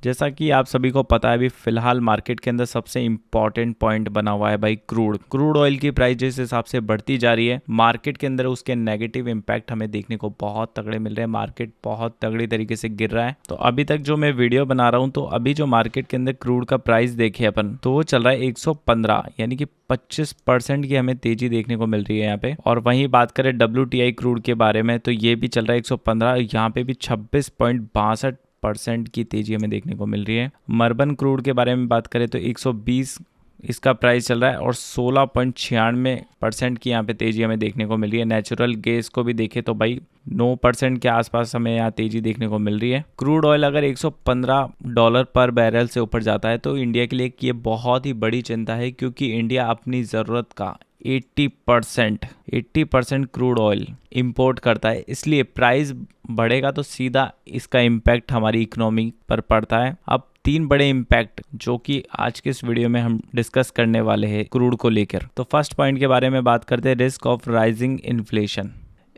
जैसा कि आप सभी को पता है, अभी फिलहाल मार्केट के अंदर सबसे इंपॉर्टेंट पॉइंट बना हुआ है भाई क्रूड ऑयल की प्राइस जिस हिसाब से बढ़ती जा रही है मार्केट के अंदर, उसके नेगेटिव इम्पैक्ट हमें देखने को बहुत तगड़े मिल रहे हैं। मार्केट बहुत तगड़ी तरीके से गिर रहा है। तो अभी तक जो मैं वीडियो बना रहा हूँ, तो अभी जो मार्केट के अंदर क्रूड का प्राइस देखे अपन, तो वो चल रहा है 115, यानी कि 25% की हमें तेजी देखने को मिल रही है यहाँ पे। और वहीं बात करें WTI क्रूड के बारे में, तो ये भी चल रहा है 115, यहाँ पे भी 26.62% की तेजी हमें देखने को मिल रही है। मर्बन क्रूड के बारे में बात करें तो 120 इसका प्राइस चल रहा है और 16.96% की यहाँ पे तेजी हमें देखने को मिल रही है। नेचुरल गैस को भी देखें तो भाई 9% के आसपास हमें यहाँ तेजी देखने को मिल रही है। क्रूड ऑयल अगर $115 पर बैरल से ऊपर जाता है तो इंडिया के लिए ये बहुत ही बड़ी चिंता है, क्योंकि इंडिया अपनी ज़रूरत का 80% क्रूड ऑयल इंपोर्ट करता है। इसलिए प्राइस बढ़ेगा तो सीधा इसका इम्पैक्ट हमारी इकोनॉमी पर पड़ता है। अब 3 बड़े इम्पैक्ट जो कि आज के इस वीडियो में हम डिस्कस करने वाले हैं क्रूड को लेकर। तो फर्स्ट पॉइंट के बारे में बात करते हैं, रिस्क ऑफ राइजिंग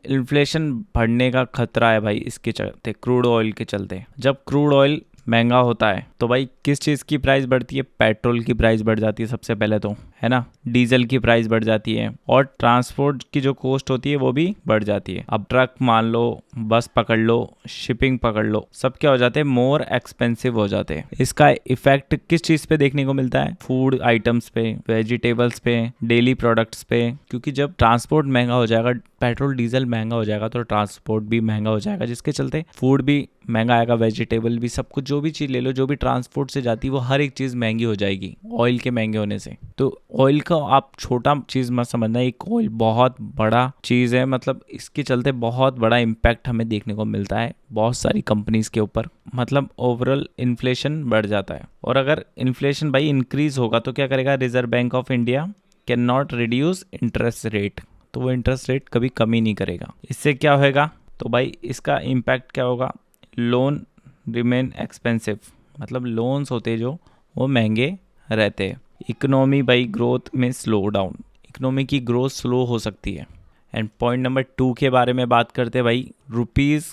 इन्फ्लेशन बढ़ने का खतरा है भाई इसके चलते, क्रूड ऑयल के चलते। जब क्रूड ऑयल महंगा होता है तो भाई किस चीज़ की प्राइस बढ़ती है? पेट्रोल की प्राइस बढ़ जाती है सबसे पहले तो, है ना। डीजल की प्राइस बढ़ जाती है और ट्रांसपोर्ट की जो कॉस्ट होती है वो भी बढ़ जाती है। अब ट्रक मान लो, बस पकड़ लो, शिपिंग पकड़ लो, सब क्या हो जाते हैं? मोर एक्सपेंसिव हो जाते हैं। इसका इफेक्ट किस चीज़ पे देखने को मिलता है? फूड आइटम्स पे, वेजिटेबल्स पे, डेली प्रोडक्ट्स पे। क्योंकि जब ट्रांसपोर्ट महंगा हो जाएगा, पेट्रोल डीजल महंगा हो जाएगा, तो ट्रांसपोर्ट भी महंगा हो जाएगा, जिसके चलते फूड भी महंगा आएगा, वेजिटेबल भी, सब कुछ जो भी चीज़ ले लो, जो भी ट्रांसपोर्ट से जाती है वो हर एक चीज़ महंगी हो जाएगी ऑयल के महंगे होने से। तो ऑयल का आप छोटा चीज़ मत समझना, एक ऑयल बहुत बड़ा चीज़ है। मतलब इसके चलते बहुत बड़ा इम्पैक्ट हमें देखने को मिलता है बहुत सारी कंपनीज के ऊपर। मतलब ओवरऑल इन्फ्लेशन बढ़ जाता है। और अगर इन्फ्लेशन भाई इंक्रीज होगा तो क्या करेगा? Reserve bank of India can not reduce interest rate, तो वो इंटरेस्ट रेट कभी कमी नहीं करेगा। इससे क्या होगा? तो भाई इसका इम्पैक्ट क्या होगा? लोन रिमेन एक्सपेंसिव, मतलब लोन्स होते जो वो महंगे रहते हैं। इकोनॉमी बाई ग्रोथ में स्लो डाउन, इकोनॉमी की ग्रोथ स्लो हो सकती है। एंड पॉइंट नंबर 2 के बारे में बात करते हैं भाई, रुपीज़,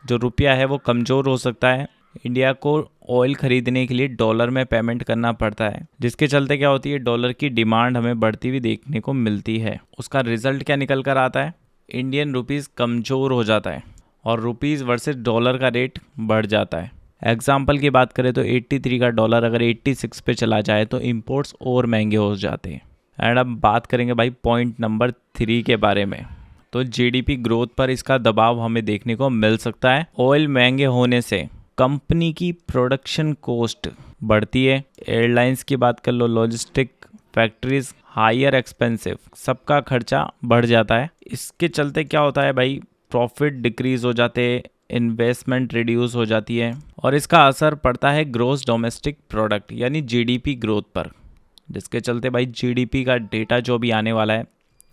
जो रुपया है वो कमज़ोर हो सकता है। इंडिया को ऑयल ख़रीदने के लिए डॉलर में पेमेंट करना पड़ता है, जिसके चलते क्या होती है? डॉलर की डिमांड हमें बढ़ती हुई देखने को मिलती है। उसका रिजल्ट क्या निकल कर आता है? इंडियन रुपीज़ कमज़ोर हो जाता है और रुपीज़ वर्सेस डॉलर का रेट बढ़ जाता है। एग्जाम्पल की बात करें तो 83 का डॉलर अगर 86 पे चला जाए तो इंपोर्ट्स और महंगे हो जाते हैं। एंड अब बात करेंगे भाई पॉइंट नंबर 3 के बारे में, तो जीडीपी ग्रोथ पर इसका दबाव हमें देखने को मिल सकता है। ऑयल महंगे होने से कंपनी की प्रोडक्शन कॉस्ट बढ़ती है। एयरलाइंस की बात कर लो, लॉजिस्टिक, फैक्ट्रीज हायर एक्सपेंसिव, सबका खर्चा बढ़ जाता है। इसके चलते क्या होता है भाई? प्रॉफिट डिक्रीज हो जाते हैं, इन्वेस्टमेंट रिड्यूस हो जाती है और इसका असर पड़ता है ग्रोस डोमेस्टिक प्रोडक्ट यानी जीडीपी ग्रोथ पर, जिसके चलते भाई जीडीपी का डेटा जो भी आने वाला है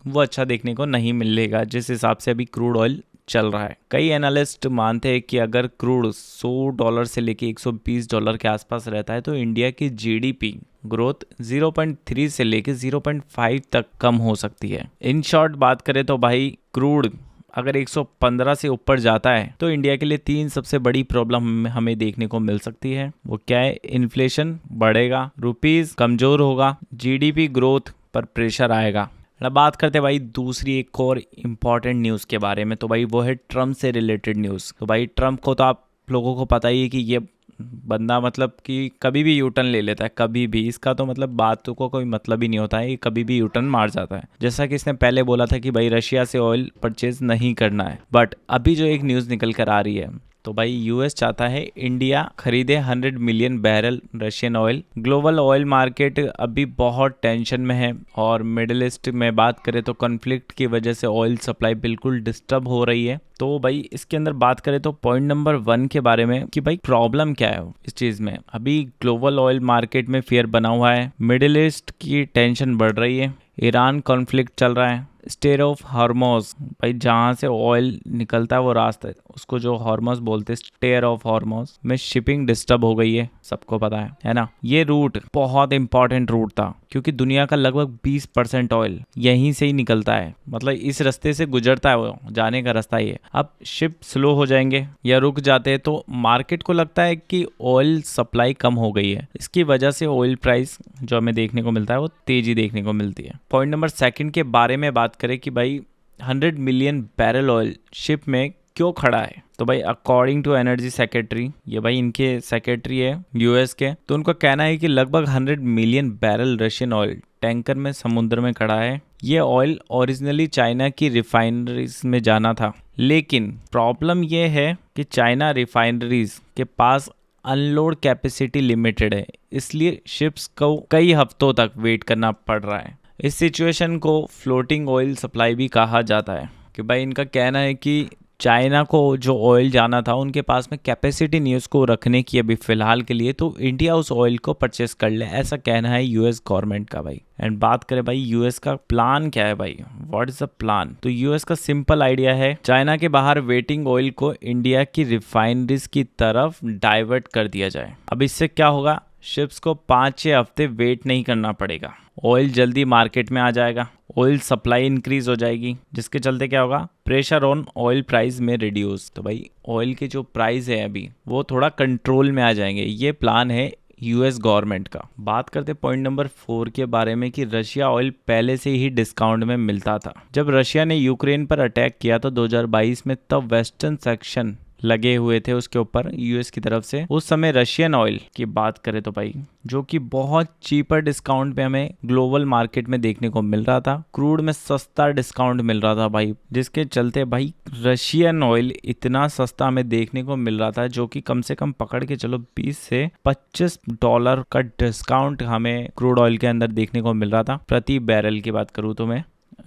वो अच्छा देखने को नहीं मिलेगा, जिस हिसाब से अभी क्रूड ऑयल चल रहा है। कई एनालिस्ट मानते हैं कि अगर क्रूड $100 से लेके $120 के आसपास रहता है तो इंडिया की जीडीपी ग्रोथ 0.3 से लेके 0.5 तक कम हो सकती है। इन शॉर्ट बात करें तो भाई क्रूड अगर 115 से ऊपर जाता है तो इंडिया के लिए 3 सबसे बड़ी प्रॉब्लम हमें देखने को मिल सकती है। वो क्या है? इन्फ्लेशन बढ़ेगा, रुपीस कमजोर होगा, जीडीपी ग्रोथ पर प्रेशर आएगा। बात करते हैं भाई दूसरी एक और इम्पॉर्टेंट न्यूज़ के बारे में, तो भाई वो है ट्रम्प से रिलेटेड न्यूज़। तो भाई ट्रम्प को तो आप लोगों को पता ही है कि ये बंदा मतलब कि कभी भी यूटर्न ले लेता है, कभी भी। इसका तो मतलब बातों को कोई मतलब ही नहीं होता है, ये कभी भी यूटर्न मार जाता है। जैसा कि इसने पहले बोला था कि भाई रशिया से ऑयल परचेज नहीं करना है, बट अभी जो एक न्यूज़ निकल कर आ रही है, तो भाई यूएस चाहता है इंडिया खरीदे 100 million barrel Russian oil. Global oil market अभी बहुत टेंशन में है और मिडिल ईस्ट में बात करें तो कॉन्फ्लिक्ट की वजह से ऑयल सप्लाई बिल्कुल डिस्टर्ब हो रही है। तो भाई इसके अंदर बात करें तो पॉइंट नंबर 1 के बारे में कि भाई प्रॉब्लम क्या है इस चीज़ में। अभी ग्लोबल ऑयल मार्केट में फेयर बना हुआ है, मिडिल ईस्ट की टेंशन बढ़ रही है, ईरान कॉन्फ्लिक्ट चल रहा है, स्टेट ऑफ हॉर्मोज, भाई जहाँ से ऑयल निकलता है वो रास्ता है, उसको जो हॉर्मोज बोलते हैं, स्टेट ऑफ हॉर्मोज में शिपिंग डिस्टर्ब हो गई है, सबको पता है ना। ये रूट बहुत इंपॉर्टेंट रूट था क्योंकि दुनिया का लगभग 20% ऑयल यहीं से ही निकलता है, मतलब इस रास्ते से गुजरता है, वो जाने का रास्ता ही है। अब शिप स्लो हो जाएंगे या रुक जाते हैं तो मार्केट को लगता है कि ऑयल सप्लाई कम हो गई है, इसकी वजह से ऑयल प्राइस जो हमें देखने को मिलता है वो तेजी देखने को मिलती है। पॉइंट नंबर सेकंड के बारे में बात करें कि भाई 100 मिलियन बैरल ऑयल शिप में क्यों खड़ा है, तो भाई अकॉर्डिंग टू एनर्जी सेक्रेटरी, ये भाई इनके सेक्रेटरी है यूएस के, तो उनका कहना है कि लगभग 100 million barrel Russian oil tanker में समुद्र में खड़ा है। ये ऑयल ओरिजिनली चाइना की रिफाइनरीज में जाना था, लेकिन प्रॉब्लम ये है कि चाइना रिफाइनरीज के पास अनलोड कैपेसिटी लिमिटेड है, इसलिए शिप्स को कई हफ्तों तक वेट करना पड़ रहा है। इस सिचुएशन को फ्लोटिंग ऑयल सप्लाई भी कहा जाता है कि भाई इनका कहना है कि चाइना को जो ऑयल जाना था उनके पास में कैपेसिटी नहीं उसको रखने की अभी फिलहाल के लिए, तो इंडिया उस ऑयल को परचेस कर ले, ऐसा कहना है यूएस गवर्नमेंट का भाई। एंड बात करें भाई यूएस का प्लान क्या है भाई, व्हाट इज द प्लान, तो यूएस का सिंपल आइडिया है चाइना के बाहर वेटिंग ऑयल को इंडिया की रिफाइनरीज की तरफ डाइवर्ट कर दिया जाए। अब इससे क्या होगा, शिप्स को 5-6 हफ्ते वेट नहीं करना पड़ेगा, ऑयल जल्दी मार्केट में आ जाएगा, ऑयल सप्लाई इंक्रीज हो जाएगी, जिसके चलते क्या होगा, प्रेशर ऑन ऑयल प्राइस में रिड्यूस, तो भाई ऑयल के जो प्राइस है अभी वो थोड़ा कंट्रोल में आ जाएंगे। ये प्लान है यूएस गवर्नमेंट का। बात करते पॉइंट नंबर 4 के बारे में कि रशिया ऑयल पहले से ही डिस्काउंट में मिलता था। जब रशिया ने यूक्रेन पर अटैक किया तो 2022 में, तब वेस्टर्न सेक्शन लगे हुए थे उसके ऊपर यूएस की तरफ से। उस समय रशियन ऑयल की बात करें तो भाई जो कि बहुत चीपर डिस्काउंट पे हमें ग्लोबल मार्केट में देखने को मिल रहा था, क्रूड में सस्ता डिस्काउंट मिल रहा था भाई, जिसके चलते भाई रशियन ऑयल इतना सस्ता हमें देखने को मिल रहा था, जो कि कम से कम पकड़ के चलो $20 से $25 का डिस्काउंट हमें क्रूड ऑयल के अंदर देखने को मिल रहा था प्रति बैरल की बात करूँ तो मैं।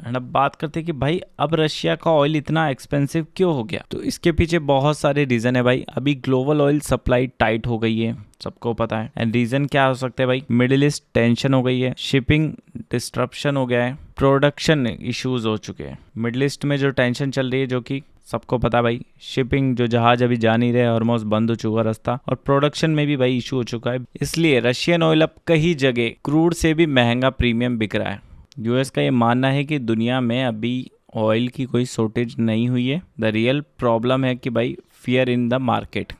अब बात करते हैं कि भाई अब रशिया का ऑयल इतना एक्सपेंसिव क्यों हो गया, तो इसके पीछे बहुत सारे रीजन है भाई। अभी ग्लोबल ऑयल सप्लाई टाइट हो गई है, सबको पता है। एंड रीजन क्या हो सकते हैं भाई, मिडिल ईस्ट टेंशन हो गई है, शिपिंग डिस्ट्रप्शन हो गया है, प्रोडक्शन इश्यूज हो चुके हैं। मिडिल ईस्ट में जो टेंशन चल रही है, जो कि सबको पता भाई, शिपिंग जो जहाज अभी जा नहीं रहे, ऑलमोस्ट बंद हो चुका रास्ता, और प्रोडक्शन में भी भाई इशू हो चुका है, इसलिए रशियन ऑयल अब कई जगह क्रूड से भी महंगा प्रीमियम बिक रहा है। यूएस का ये मानना है कि दुनिया में अभी ऑयल की कोई शॉर्टेज नहीं हुई है, द रियल प्रॉब्लम है कि भाई फियर इन द मार्केट,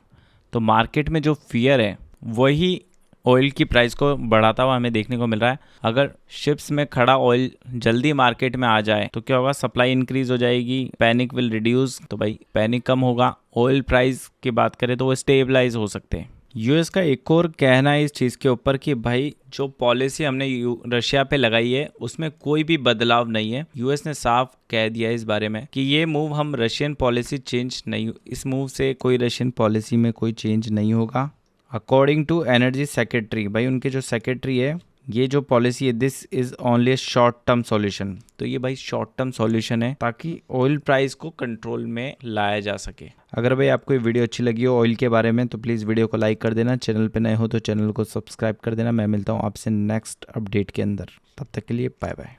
तो मार्केट में जो फियर है वही ऑयल की प्राइस को बढ़ाता हुआ हमें देखने को मिल रहा है। अगर शिप्स में खड़ा ऑयल जल्दी मार्केट में आ जाए तो क्या होगा, सप्लाई इंक्रीज हो जाएगी, पैनिक विल रिड्यूस, तो भाई पैनिक कम होगा, ऑयल प्राइस की बात करें तो वो स्टेबलाइज हो सकते हैं। यूएस का एक और कहना है इस चीज़ के ऊपर कि भाई जो पॉलिसी हमने रशिया पे लगाई है उसमें कोई भी बदलाव नहीं है। यूएस ने साफ कह दिया है इस बारे में कि ये मूव हम रशियन पॉलिसी चेंज नहीं, इस मूव से कोई रशियन पॉलिसी में कोई चेंज नहीं होगा। अकॉर्डिंग टू एनर्जी सेक्रेटरी, भाई उनके जो सेक्रेटरी है, ये जो पॉलिसी है this is only short term solution, तो ये भाई शॉर्ट टर्म सॉल्यूशन है ताकि ऑयल प्राइस को कंट्रोल में लाया जा सके। अगर भाई आपको ये वीडियो अच्छी लगी हो ऑयल के बारे में तो प्लीज़ वीडियो को लाइक कर देना, चैनल पे नए हो तो चैनल को सब्सक्राइब कर देना। मैं मिलता हूँ आपसे नेक्स्ट अपडेट के अंदर, तब तक के लिए बाय बाय।